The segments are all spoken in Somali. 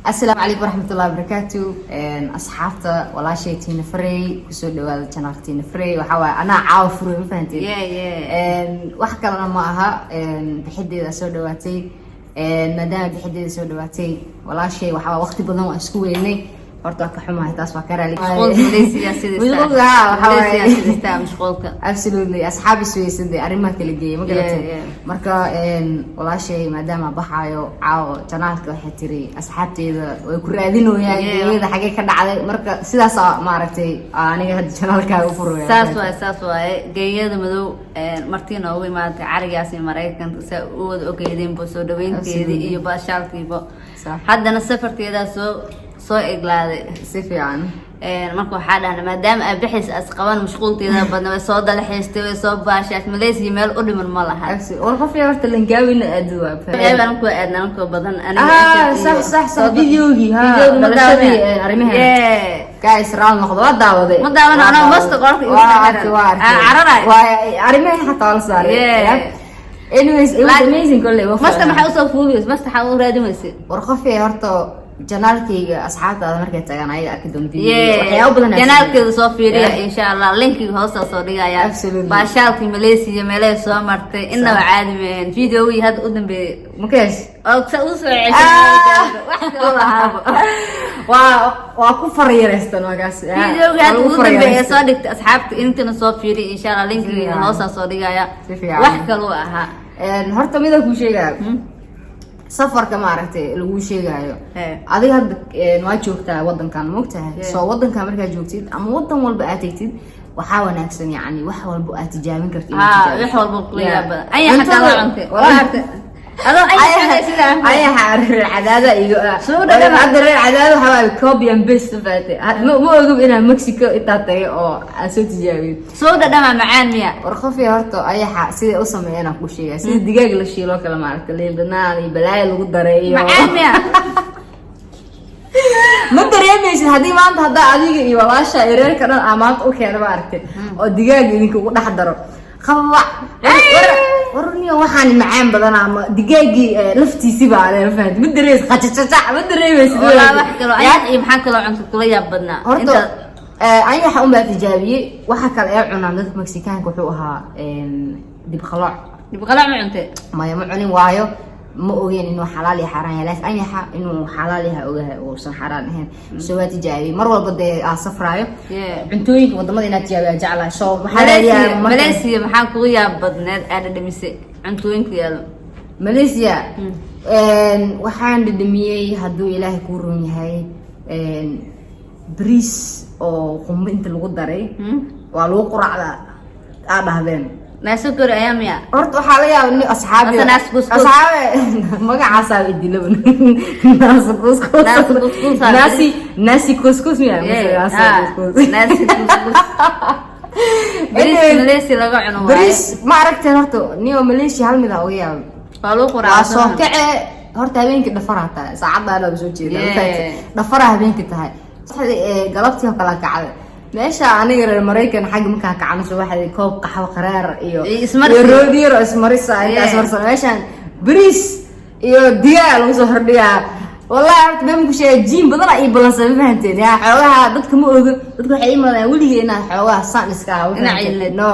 السلام عليكم ورحمة الله وبركاته. أصحابتا ولا شيء تينا فري كسود هذا channel تينا فري وحوا أنا عارف فري ما فهمتي. وحكى لنا معها بحدي إذا سود واتي مدام بحدي إذا سود واتي ولا شيء وحوا وقت بدنا أسكويني برضه كحماة تاسوا كرالي. مشغول ماليزيا مشغول ماليزيا مشغولك. absolutely أصحابي سويس دي أريمها كل جي ما قلت مركا ولا شيء مدام بحايو عاو channel كحتري أصحابتي إذا ويكرادينه يعني إذا حاجة كذا على مركا سيدا صا ما عرفتي أنا هاد channel كأوفر ساسوا جيد مدو مرتين أوي ما تعرجاسي مريض كنت سأود أوكيدين بسودوين كذي يباشر كيبو حد أنا سافرت كذا soo eglaaday si fiican marka waxa dhaana maadaama ay bixis as qaban mashquulteeda badna way soo dalxiistay way soo baashaas Malaysia meel u dhiman ma laha wal qof yarta langaawina aadwa ayaan ku aadnaan ku badan aniga صح videogi ha dalashadii arimaha guys raal noqdo waa daawaday ma daawan ana masta qorka cararay waa arimaha xataa la saaray anyways it was amazing kulli masta maxaa u soo fuuliyay masta waxa u raadimaysi war qof yarta janaalkayga asxaabtaada markay tagaan ayaga arki doon video waxyaabo badan janaalkeeda soo fiiriya insha Allah linkiga hoosta soo dhigaya baashaalkii Malaysia meelay soo martay inaba caadi meen videogi had u dambeeyay makees oo soo ceshay wax kale lahaabo waa ku fariireystan magaas videogi had u dambeeyay soo dhigtay asxaabta intana soo fiiriya insha Allah linkiga hoosta soo dhigaya wax kale aha horta mida ku sheegay safarka ma aragtay lagu sheegayo adiga hadda waa joogtaa wadankan ma ogtahay soo wadanka markaa joogtid ama wadan walba aad tagtid waxa wanaagsan yani wax walba aad tijaabin kartid wax walba qiyaaba ay xataa la cuntay walaarta adoo ay xarir cadaada iyo soo dhawaad hadda cadaada waxa ay copy and paste faatay ma ogow inaa Mexico inta tagay oo aan soo tijaabiyay soo dhadhama macaan miya war qofi horta ay sida u sameeyana ku sheegay sida digaag la shiilo kala maaragtay leey banaan iyo balaay lagu daray iyo macaan miya ma dareemaysid hadii maanta hadda adiga iyo walaasha yareerka dhan amaad u keenay maaragtay oo digaag idinka ugu dhax daro qabac warniyo waxaan macaan badan ama digaagii laftiisi baa la fahmay ma darees qajajaja ma dareemaysid wala wax kale ay maxaa kale cunto kula yaab badnaa inta ay waxa u baa tijaabiyay waxa kale ay cunaan dadka Mexicaanka wuxuu ahaa dib khalac ma cuntay ma cunin waayo ma ogeyn inuu xalaal iyo xaraan yahay laakiin ayaha inuu xalaal yahay ogahay oo san xaraan ahayn soo waa tijaabiyay mar walba day safraayo cuntooyinka wadamada inaad tijaabiyaa jeclaa soo Malaysia maxaa kugu yaab badneed aad dhimisay cuntooyinka yaalo Malaysia waxaan dhadhamiyay haduu Ilaahay ku run yahay bris oo qumba inta lagu daray waa lagu quraacda aad dhahdeen ناس كور أيام يا. أرد حاليا إني أصحابي. ناس كوس. أصحابي ما قاعد أصحابي يدلون. ناس كوس. ناس كوس. ناسي كوس ميا. ناس كوس. بريس ماليزيا لقى عنوان. بريس ما عرفت هرتو نيو ماليزيا هالمذا وياه. قالوا قرآن. وصوكع هرت هبينك دفرها ساعدنا أنا بسوتشي. دفرها هبينك تهاي. قلبتي وكلا كعاد. meesha aniga reer Mareykan xaq ma ka kacanayso waxa koob qaxwo qaraar iyo roodiir ismarisa intaas marsan meeshan bris iyo digaag lagu soo hordhiyaa wallahi aragti baan ku sheegay jiin badan ay balansan fahanteen yaa xoolaha dadka ma oga dadku waxay imaadaan waligeena xoolaha saan iska no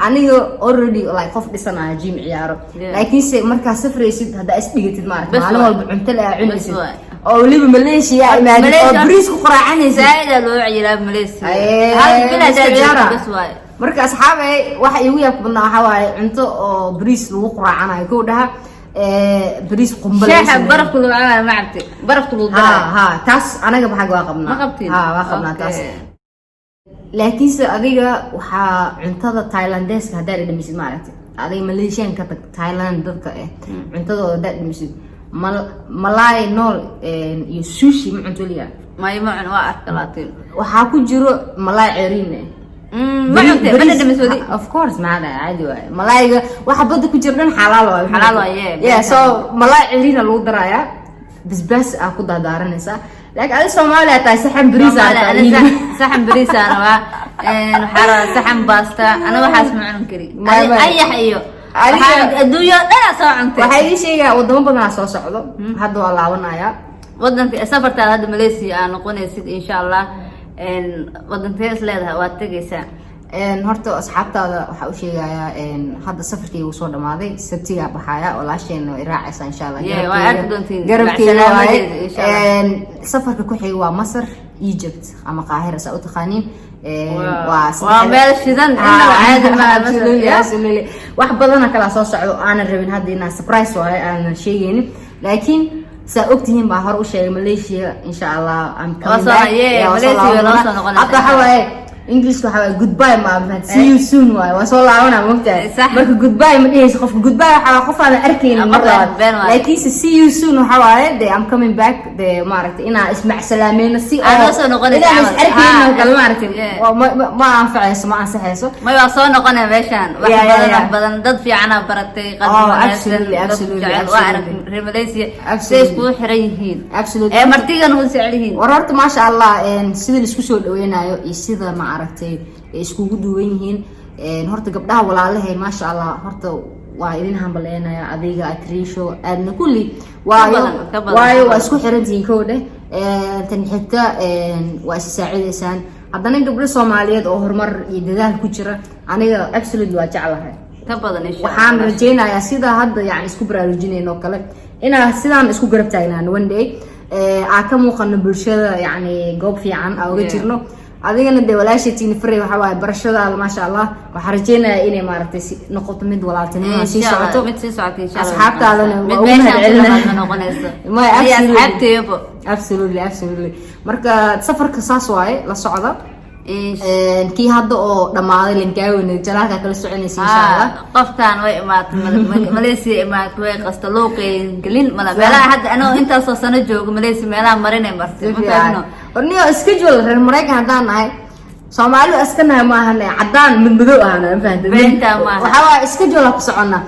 aniga already like qof dhisanayo jiim ciyaaro laakiin se marka safraysid hada is dhigatid ma aragti maalin walba cunto la cunaysid oo waliba Malaysia imaadid oo bris ku quraacanaysa saayida loo ciyaar Malaysia hal bila ciyaar marka asxaabay waxa igu yaab badnaa waxa waaye cunto oo bris lagu quraacanayo ku dhaha bris qumbal shaaha barafku lagu cunaa ma cabti barafku lagu daraa ha taas anaga waxa waa qabnaa waa qabnaa taas laakiin adiga waxa cuntada Thailandeska hadaa dhamisid ma aragtay adiga Malaysian ka tag Thailand dadka cuntadooda hadaa dhamisid malay nool iyo sushi ma cunto liya ma cun waa arkalaatay waxa ku jiro malay ceeriin ما عندي بدنا مسودي of course معنا عادي واي ملايقة واحد بدك يجربن حلال واي حلال واي yeah so ملاي عرينا لو درايا بس أكو دارنسا لكن هذا سومالي تاي سحن بريسة أنا سحن بريسة أنا وحارة سحن باستا أنا وحاس معهم كري أي حيو الدنيا أنا سو عنتي وحي شيء ودهم بدنا سو سعودو هذا الله ونايا ودنك سافرت هذا ماليزيا أنا قوني سيد إن شاء الله ودنك تسليدها واتجيسا horta asxaabtaada waxa u sheegayaa hadda safarkii uu soo dhamaaday sabtiga baxaya walaasheen way raacaysa insha Allah garabkeeda safarka ku xiga waa Masar Egypt ama Qaahira sa u taqaaniin waa meel shidan inna caadi ma wax badan kala soo socdo aan rabin hadda inaan surprise waayo aan sheegaynin laakiin sa ogtihiin baa hor u sheegay Malaysia insha Allah am Malaysia English waxa way goodbye ma see you soon way waa soo laabana moogtahay marka goodbye ma dhihayso qofka goodbye waxa qof aan arkayn marka laakiin see you soon waxa way they am coming back they maaragtay ina ismac salaameena si oo soo noqonaysa arkayn kala maaragtay ma anfacayso ma ansaxayso ma waa soo noqonay meeshan wax badan dad fiican baratay absolutely waa arag Malaysia say isku xiran yihiin martigan uu sicilihiin war horta ma sha Allah sida la isku soo dhaweenayo iyo sida aragtay iskugu duwan yihiin horta gabdhaha walaalahay ma sha Allah horta waa idin hambaleenaya adiga Atrisho aadna kulli waayo waa isku xirantiin kooda tan xigta waa saacideysaan haddana gabdho Soomaaliyeed oo horumar iyo dadaal ku jira aniga absolutely waa jeclahay ka badan insha Allah waxaan rajeynayaa sida hadda yani isku baraarujinayno kale inaan sidaan isku garab taagnaan one day ka muuqano bulshada yani goob fiican uga jirno adigana de walaashatiin Frey waxa way barashada ma sha Allah waxa rajeenaya inay maaragtay noqoto mid walaaltinimo si socoto insha Allah asxaabtaadana mid meesha noqonayso ma asxaabteebo absolutely marka safarka saas waaye la socda kii hadda oo dhamaaday linkaaweena jalaalka kala soconaysa insha Allah qoftaan way imaatay Malaysia imaatay way qasta looqeen galin meelaha hadda anoo intaas oo sano joogo Malaysia meelaha marinay martay warniyo schedule reer Mareykan hadaan nahay Soomaalidu askanahay ma ahanay cadaan mid madow ahna fahanteen waxa waa schedule ku socona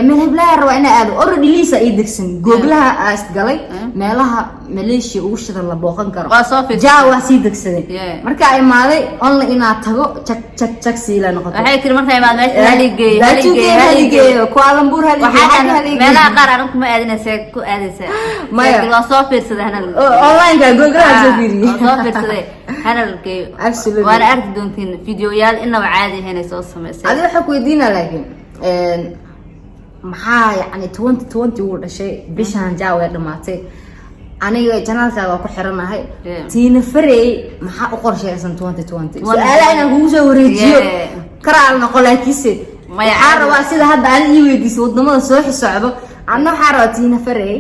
meelaha waa ina aad already lisa ay degsan googlaha aas galay meelaha Malaysia ugu shidan la booqan karo jaawa si degsaday marka ay maaday online ina tago check siila noqoto waxay tiri markay maad meesha haligay Kuala Lumpur haligay meelaha qaar aan kuma aadinaysa ku aadaysa waa soo fiirsaday hanal online ka googlaha soo fiiriyay soo fiirsaday hanalkay absolutely waan arki doontiin fiidiyoyaal inaba caadi ahayn soo sameysay adiga waxa ku weydiina laakiin maxaa yani 2020 uu dhashay bishan jaawe dhamaatay aniga janaalkaaga ku xiranahay Tina Frey maxaa u qorshaysan 2020 su'aalaha inaan kugu soo wareejiyo karaal noqolaakiise waxaa rabaa sida hadda aan ii weydiiso wadamada soo xisocdo anna waxaa rabaa Tina Frey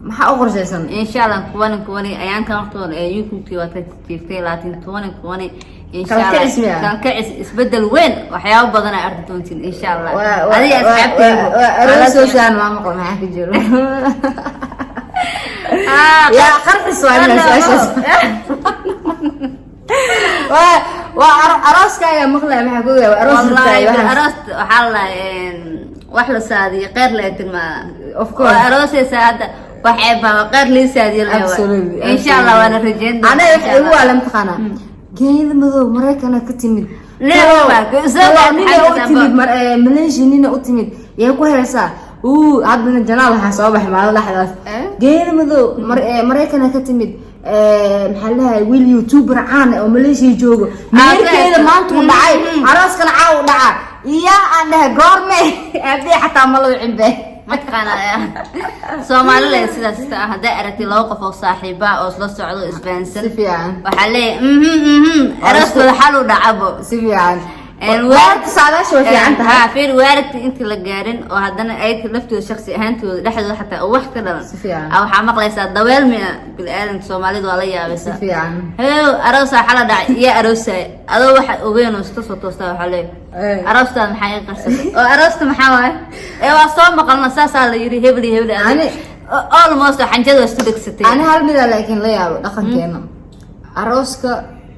maxaa u qorshaysan insha Allah kuwan ayaan ka waqtoon YouTube-kii waa ka jirtay laakiin 2020 إن شاء الله كان كعس إسبدل وين وحياة بدنا أردتونتين إن شاء الله هذه أسحبتي أروسو شان ما مقل معك جلو يا قرط السؤال وأروس كايا مقلع معك أروس وحالة وحلو سادي غير لأتن ما أروس سادة وحيبها غير لي سادي إن شاء الله وأنا رجعت أنا هو لم تخنا geeyada madow Mareykan ka timid Malaysia nina u timid yaa ku heesaa hadana janaal waxa soo baxay maalin dhaxdaas geeyada madow Mareykan ka timid maxaa lahaay wiil YouTuber caan oo Malaysia joogo meelkeeda maanta u dhacay arooskana caaw u dhacay aan dhahay goorme aabay xataa ma loo cimbe matqana Soomaaliland sidaas hada aragti loo qof oo saaxiiba oo isla socdo isbaansan waxa leeyahay arooskooda xal u dhacabo si fiican وارد صعداش وفيعنتها ها في وارد انت لقارن وهذا اي لفتو شخصي اهانتو دحدو حتى او وقت كدلن او حمق ليس دويل من بالآلن سوماليد ولا يابس سفيان هيو اروسا حلا دع يا اروسا ادو واحد اوغين وستو توستا وحلي اروستا maxay qarsan oo aroosta maxaa waay ee waa soo maqalna saasa la yiri hebli ani almost xanjada istu degsatay ana hal mid laakiin la yaabo dhaqankeena arooska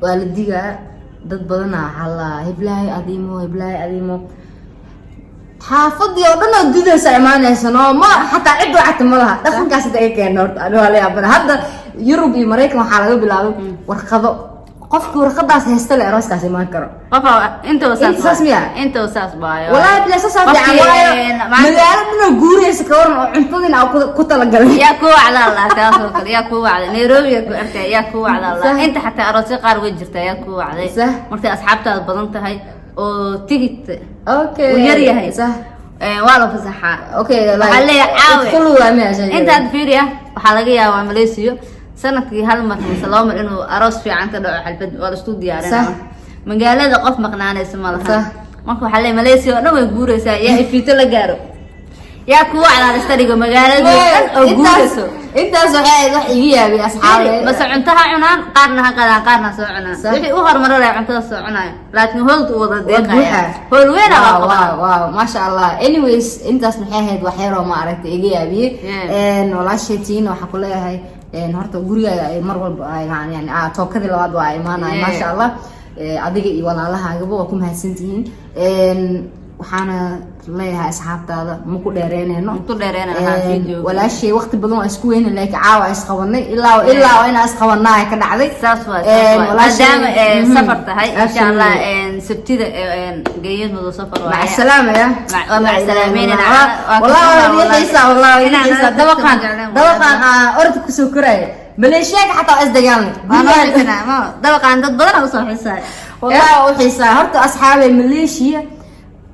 waa la digaa dad badan hala heblaay adimo xaafadii oo dhan oo dudaysa imaanaysan oo ma hataa cid wacta ma laha dhaqankaas ay keenay horta aniga la yaabana hadda Yurub iyo Mareykan waxa laga bilaabay warqado qofka warqadaas haysta le arooskaas imaan karo qof inta saas miya inta saas baayo wallahi bila saas fiican waayo magaalada guuraysa ka waran oo cuntadina ku talagalay yaa ku wacda Allah taasoo kale yaa ku wacda Nairobi ku arkay yaa ku wacda Allah inta xataa aroosyo qaar way jirta yaa ku wacday markay asxaabtaada badan tahay oo tigit okay yar yahay waa la fasaxaa okay waxa la yaaw kullu waa meesha inta fiiriya waxa laga yaabaa Malaysia sanadkii hal mar salaam inuu aroos fiican ka dhaco xalfad wala isku diyaarinaa magaalada qof maqnaanaysa ma laha marka waxa la Malaysia oo dhan way guuraysaa yaa ifito la gaaro yaa ku wacda istariga magaalada oo guurayso intaas waxay wax iga yaabi asxaabe bas cuntaha cunaan qaarna ha qadaan qaarna soo cunaan wixii u hormaray cuntada soo cunaan laakiin hooltu wada deeqaya hool weyn waaw ma sha Allah anyways intaas maxay ahayd wax yar oo ma aragtay iga yaabi walaasheetiin waxa ku leeyahay horta gurigaaga ay mar walba ay yani tookadii labaad waa imaanay ma sha Allah adiga iyo walaalahaagaba waa ku mahadsantihiin waxaana leeyahay asxaabtaada ma ku dheereynayno walaashay waqti badan waa isku weyn laakiin caawa is qabanay ilaa waa inaan is qabanaa ka dhacday saas waa maadaama safar tahay insha Allah sabtida geeyadu safar waa mac salaama ya mac salaameynina wallahi dabaqan orod ku soo koray maleeshiyaga xataa is dagaalnay dabaqan dad badan oo soo xiisay wallahi oo xiisay horta asxaabay maleeshiya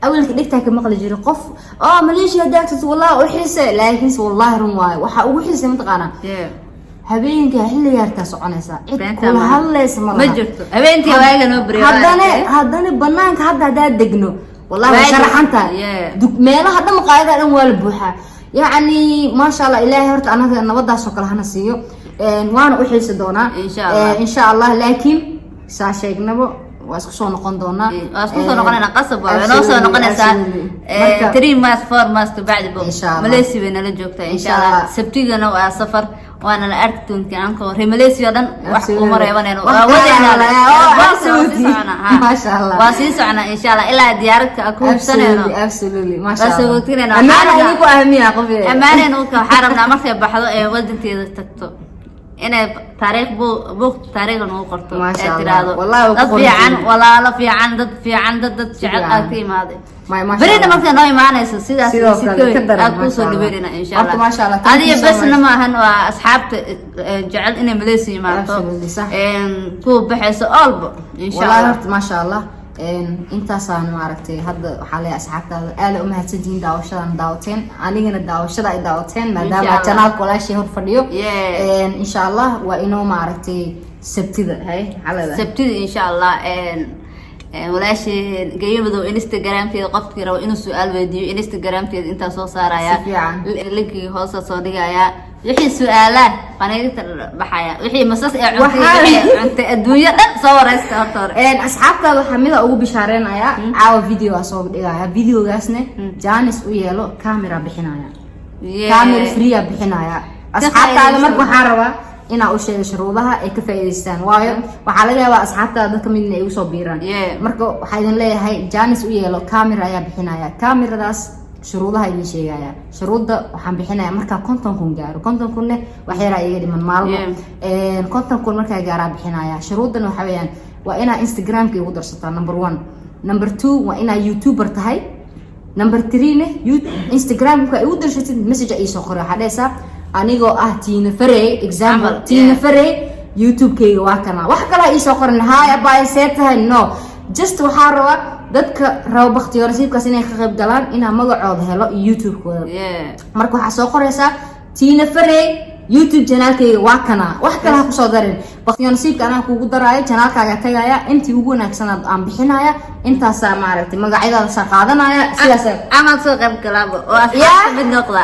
أولك دكتك مقلة جري قف ماليشيا دكتور والله وحسة لكن والله رمواي وح وحسة متقانا هبينك هلا يرتاس عنسا كل هلا اسمه مجرته هبينتي واجا نبري هذاني بنانك هذا دقنو والله شرح أنت ميلا هذا مقايدة الأموال بوحة يعني ما شاء الله إلهي هرت أنا نوضع شكل هنسيو وأنا وحسة دونا إن شاء الله لكن ساشيك نبو واسكو سو نقون دونا واسكو سو نقون انا قصب وانا سو نقونسا 3 ماس 4 ماس بعد بو ماليزيا بينا لا جوجتا ان شاء الله سبتيغنا waa safar وانا la aragtunti anko Malaysia dan wax ku mareebanayno wadayna ما شاء الله واسي سocna ان شاء الله ila diyaaradka ku hubsanayno absolutely ما شاء الله wasawtirina amaana igu ahmiya qof amaana oo ka xarabna markay baxdo ee wadanteeda tagto inay taariikh buug taariikh noo qorto ee tiraado dad fiican dad jecel aad ka imaaday برينا مثلا نوع معنا سيدا أكو سولبيرنا إن شاء الله هذه بس إنما هن وأصحاب جعل إني مليسي معه كو بحث قلب إن شاء الله ما شاء الله انت صار معرفتي هذا حالي أصحابك قال أمها تدين داوتين أنا جنا داوتين ما دام أتناق ولا شيء هو فديو إن شاء الله وإنه معرفتي سبتي هاي على سبتي إن شاء الله ولاش جايبدو انستغرام تي قفتي رو انو سؤال فيديو انستغرام تي انت سو سارايا لينكي هوس سو دغايا wixii su'aala qanayta baxaya wixii masas ee cunta adduunyo dhan soo waraysta horta asxaabta waxa mid ugu bishaareynaya caawa video soo dhigaya videogaasna Janis u yeelo camera bixinaya camera free bixinaya asxaabta marka waxa rabaa ina u sheego shuruudaha ay ka faa'iideystaan waayo waxa laga yaabaa asxaabta dadka midna ay u soo biiraan marka waxa idin leeyahay Janis u yeelo camera ayaa bixinaya cameradaas shuruudaha idin sheegaya shuruuda waxaan bixinaya marka konton kun gaaro konton kun wax yar ay iga dhiman maalmo konton kun marka gaara bixinaya shuruudan waxa weeyaan waa ina Instagram-ka ugu darsataa number 1 number 2 waa ina YouTuber tahay number 3 Instagram-ka ugu darsatid message ay soo qoray hadaysa anigoo Tina Ferey example Tina Ferey YouTube-kayga waa kana wax kale ay soo qoran hay abay seetahay no just waxa raba dadka rabo baqtiyo rasiibkaas inay ka qayb galaan ina magacooda helo YouTube-kooda marka waxa soo qoraysa Tina Ferey YouTube channel-kayga waa kana wax kale ha ku soo darin baqtiyo rasiibka ana kuugu daraayo channel-kaaga tagaya intii ugu wanaagsan aan bixinaya intaas maaragtay magacyada sa qaadanaya sidaas ama soo qayb galaabo oo asxaabta mid noqda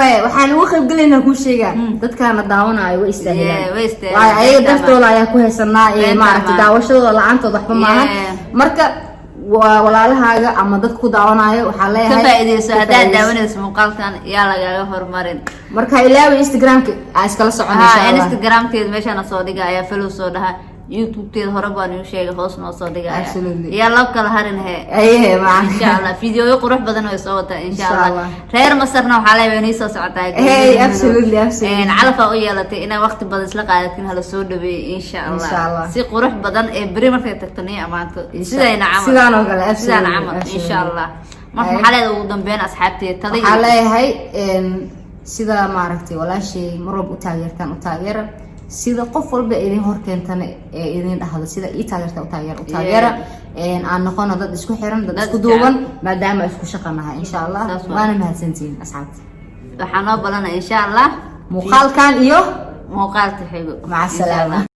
may waxaan ugu qayb galaynaa ku sheegaa dadkaana daawanayo way istaahilaan waa ayaga daftooda ayaa ku haysanaa ee maaragtay daawashadooda la'aantooda waxba maahan marka walaalahaaga ama dadku ku daawanayo waxa leeyahay ka faa'iideyso hadaa daawanayso muuqaalkan yaa laga hormarin marka ilaahay Instagram-ka iskala soconaysa Instagram-keed meeshana soo dhigaya follow soo dhaha YouTube teeda hore baan u sheegay hoos noo soo dhigaya Absolutely. يا لو كلا هرن هي ايه معك ان شاء الله فيديو يقرح بدن ويصوتها ان شاء إن شاء الله الله. reer masarna waxaa la weynay soo socotay ايه absolutely absolutely calafa u yeelatay inay waqti badan isla qaadatin hala soo dhaweey insha إن شاء Allah الله. si qurux badan ee bari markay tagtay amaanto sidayna camal sidaan oo kale sidayna absolutely camal absolutely. insha Allah marka maxaa leedahay ugu dambeyn asxaabteed taday waxaa leeyahay sida maaragtay walaashay marwalba u taageertaan u taageera sida qof walba idin hor keentana ee idin dhahdo sida ii taageerta u taageera aan noqono dad isku xiran dad isku duuban maadaama isku shaqanahay insha Allah waana mahadsantihiin asxaabta waxaan noo balanaa insha Allah muuqaalkan iyo muuqaalka xigo maca salaama